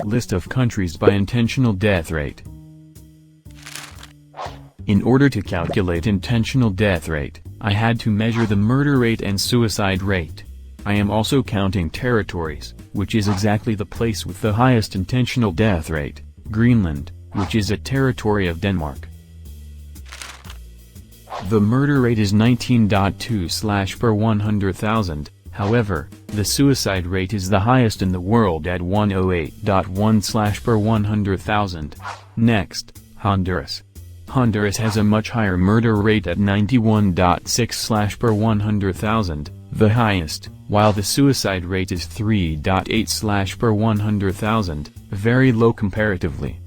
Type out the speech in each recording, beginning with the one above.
List of countries by intentional death rate. In order to calculate intentional death rate, I had to measure the murder rate and suicide rate. I am also counting territories, which is exactly the place with the highest intentional death rate, Greenland, which is a territory of Denmark. The murder rate is 19.2 per 100,000, however, the suicide rate is the highest in the world at 108.1 per 100,000. Next, Honduras. Honduras has a much higher murder rate at 91.6 per 100,000, the highest, while the suicide rate is 3.8 per 100,000, very low comparatively.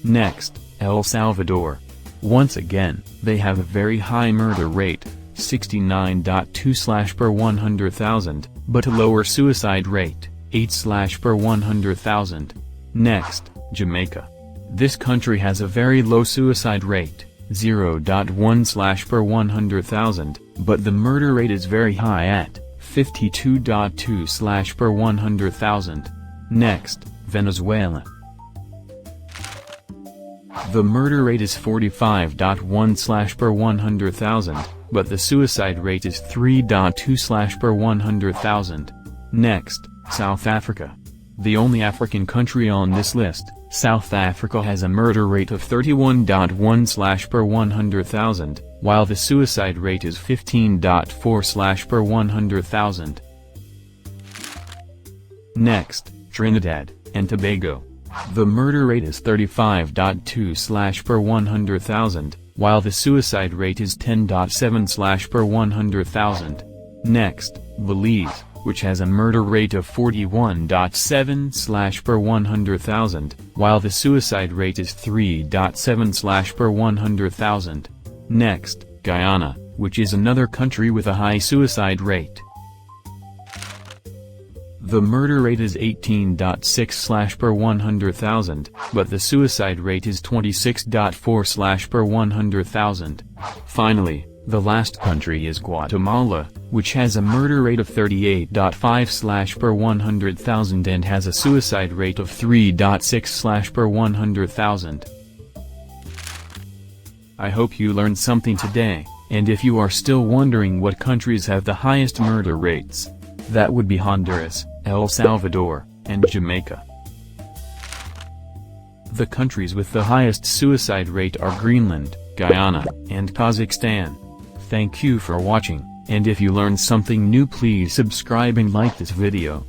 Next, El Salvador. Once again, they have a very high murder rate, 69.2 per 100,000, but a lower suicide rate, 8 per 100,000. Next, Jamaica. This country has a very low suicide rate, 0.1 per 100,000, but the murder rate is very high at 52.2 per 100,000. Next, Venezuela. The murder rate is 45.1 per 100,000, but the suicide rate is 3.2 per 100,000. Next, South Africa. The only African country on this list, South Africa has a murder rate of 31.1 per 100,000, while the suicide rate is 15.4 per 100,000. Next, Trinidad and Tobago. The murder rate is 35.2 per 100,000, while the suicide rate is 10.7 per 100,000. Next, Belize, which has a murder rate of 41.7 per 100,000, while the suicide rate is 3.7 per 100,000. Next, Guyana, which is another country with a high suicide rate. The murder rate is 18.6 per 100,000, but the suicide rate is 26.4 per 100,000. Finally, the last country is Guatemala, which has a murder rate of 38.5 per 100,000 and has a suicide rate of 3.6 per 100,000. I hope you learned something today, and if you are still wondering what countries have the highest murder rates, that would be Honduras, El Salvador, and Jamaica. The countries with the highest suicide rate are Greenland, Guyana, and Kazakhstan. Thank you for watching, and if you learned something new, please subscribe and like this video.